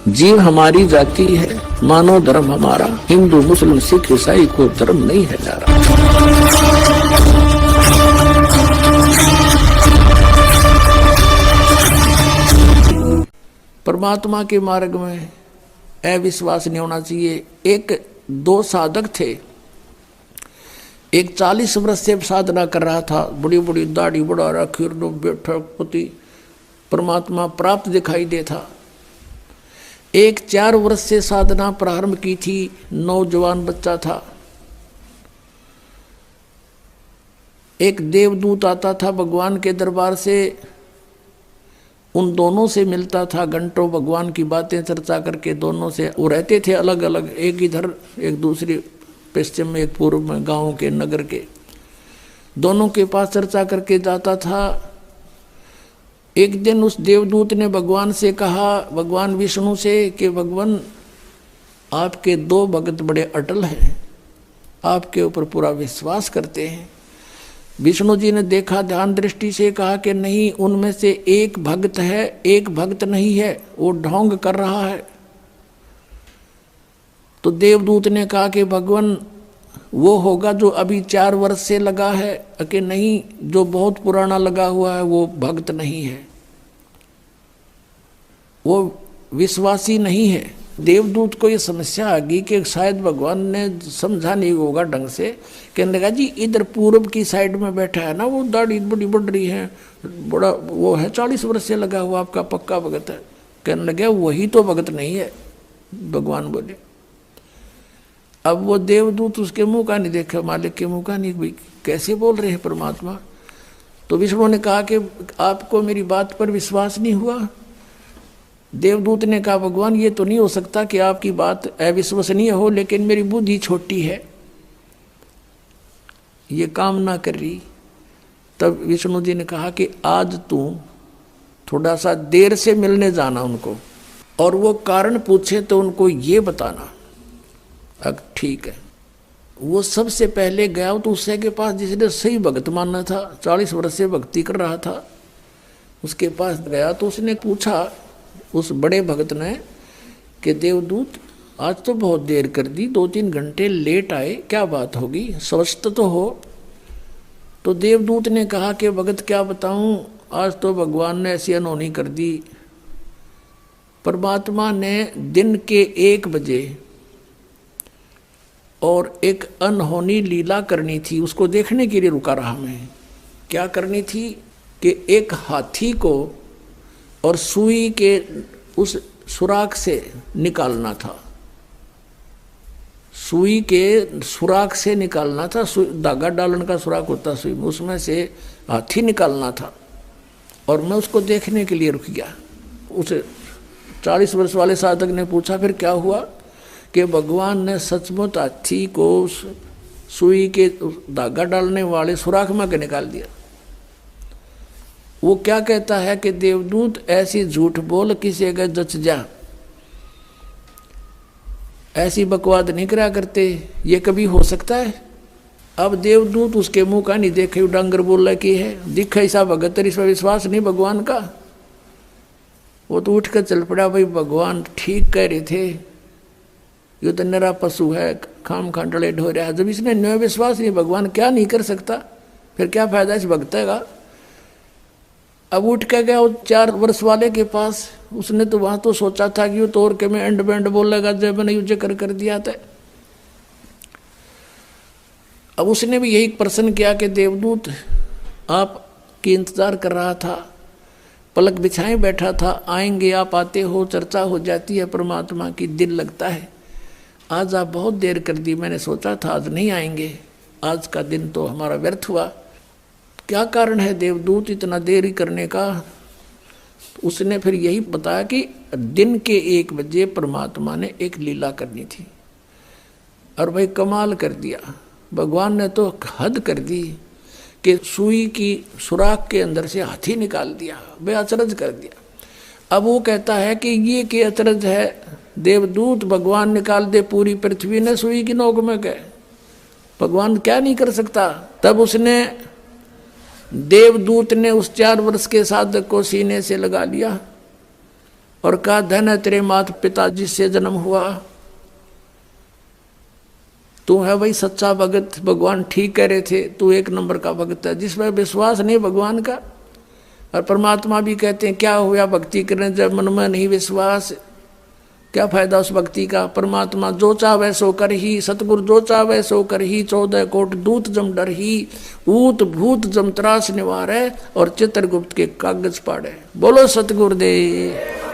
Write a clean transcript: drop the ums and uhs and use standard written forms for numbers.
जीव हमारी जाति है, मानव धर्म हमारा, हिंदू मुस्लिम सिख ईसाई को धर्म नहीं है न्यारा। परमात्मा के मार्ग में अविश्वास नहीं होना चाहिए। एक दो साधक थे, एक 40 वर्ष से साधना कर रहा था, बड़ी बड़ी दाढ़ी बढ़ा रखी, बैठक पति परमात्मा प्राप्त दिखाई देता। एक 4 वर्ष से साधना प्रारंभ की थी, नौजवान बच्चा था। एक देवदूत आता था भगवान के दरबार से, उन दोनों से मिलता था, घंटों भगवान की बातें चर्चा करके दोनों से। वो रहते थे अलग अलग, एक इधर एक दूसरी पश्चिम में, एक पूर्व में, गांव के नगर के। दोनों के पास चर्चा करके जाता था। एक दिन उस देवदूत ने भगवान से कहा, भगवान विष्णु से, कि भगवान आपके 2 भक्त बड़े अटल हैं, आपके ऊपर पूरा विश्वास करते हैं। विष्णु जी ने देखा, ध्यान दृष्टि से कहा कि नहीं, उनमें से एक भक्त है, एक भक्त नहीं है, वो ढोंग कर रहा है। तो देवदूत ने कहा कि भगवान वो होगा जो अभी 4 वर्ष से लगा है, कि नहीं, जो बहुत पुराना लगा हुआ है वो भक्त नहीं है, वो विश्वासी नहीं है। देवदूत को ये समस्या आ गई कि शायद भगवान ने समझा नहीं होगा ढंग से। कहने लगा, जी इधर पूर्व की साइड में बैठा है ना, वो दाढ़ी बड़ी बढ़ रही है, बड़ा वो है, 40 वर्ष से लगा हुआ, आपका पक्का भगत है। कहने लगे, वही तो भगत नहीं है। भगवान बोले। अब वो देवदूत उसके मुंह का नहीं देखा, मालिक के मुंह का नहीं, भाई कैसे बोल रहे हैं परमात्मा। तो विष्णु ने कहा कि आपको मेरी बात पर विश्वास नहीं हुआ। देवदूत ने कहा, भगवान ये तो नहीं हो सकता कि आपकी बात अविश्वसनीय हो, लेकिन मेरी बुद्धि छोटी है, ये काम ना कर रही। तब विष्णु जी ने कहा कि आज तू थोड़ा सा देर से मिलने जाना उनको, और वो कारण पूछे तो उनको ये बताना। अब ठीक है। वो सबसे पहले गया तो उससे के पास, जिसने सही भगत मानना था, 40 वर्ष से भक्ति कर रहा था, उसके पास गया तो उसने पूछा उस बड़े भगत ने कि देवदूत आज तो बहुत देर कर दी, 2-3 घंटे लेट आए, क्या बात होगी, स्वस्थ तो हो। तो देवदूत ने कहा कि भगत क्या बताऊं, आज तो भगवान ने ऐसी अनहोनी कर दी। परमात्मा ने दिन के 1 बजे और एक अनहोनी लीला करनी थी, उसको देखने के लिए रुका रहा मैं। क्या करनी थी कि एक हाथी को और सुई के उस सुराख से निकालना था, सुई के सुराख से निकालना था। धागा डालने का सुराख होता सुई में, उसमें से हाथी निकालना था। और मैं उसको देखने के लिए रुक गया। उस 40 वर्ष वाले साधक ने पूछा, फिर क्या हुआ? कि भगवान ने सचमुच हाथी को सुई के धागा डालने वाले सुराख में के निकाल दिया। वो क्या कहता है कि देवदूत ऐसी झूठ बोल किसी अगर जच जा, ऐसी बकवाद नहीं करा करते, ये कभी हो सकता है? अब देवदूत उसके मुंह का नहीं देखे, डांगर बोल रहा कि है दिखा ऐसा भगत, इस पर विश्वास नहीं भगवान का। वो तो उठ कर चल पड़ा, भाई भगवान ठीक कह रहे थे, ये तो निरा पशु है, खाम खांडले ढो रहा है। जब इसने न विश्वास नहीं, भगवान क्या नहीं कर सकता, फिर क्या फायदा इस भक्त का। अब उठ के गया 4 वर्ष वाले के पास। उसने तो वहां तो सोचा था कि वो तोड़ के मैं एंड बैंड बोलेगा, जब मैंने युज कर दिया था। अब उसने भी यही प्रश्न किया कि देवदूत आपकी इंतजार कर रहा था, पलक बिछाए बैठा था, आएंगे आप, आते हो, चर्चा हो जाती है परमात्मा की, दिल लगता है। आज आप बहुत देर कर दी, मैंने सोचा था आज नहीं आएंगे, आज का दिन तो हमारा व्यर्थ हुआ। क्या कारण है देवदूत इतना देरी करने का? उसने फिर यही बताया कि दिन के 1 बजे परमात्मा ने एक लीला करनी थी। और भाई कमाल कर दिया, भगवान ने तो हद कर दी कि सुई की सुराख के अंदर से हाथी निकाल दिया, बेअचरज कर दिया। अब वो कहता है कि ये के अचरज है देवदूत, भगवान निकाल दे पूरी पृथ्वी ने सुई की नोक में गए, भगवान क्या नहीं कर सकता। तब उसने देवदूत ने उस 4 वर्ष के साधक को सीने से लगा लिया और कहा धन है तेरे माता पिताजी से जन्म हुआ, तू है भाई सच्चा भगत, भगवान ठीक कह रहे थे, तू एक नंबर का भगत है। जिसमें विश्वास नहीं भगवान का, और परमात्मा भी कहते हैं क्या हुआ भक्ति करने जब मन में नहीं विश्वास, क्या फायदा उस भक्ति का। परमात्मा जो चाहे सो कर ही, सतगुरु जो चाहे सो कर ही, 14 कोट दूत जम डर ही, ऊत भूत जम त्रास निवारे, और चित्रगुप्त के कागज पाड़े। बोलो सतगुरुदेव।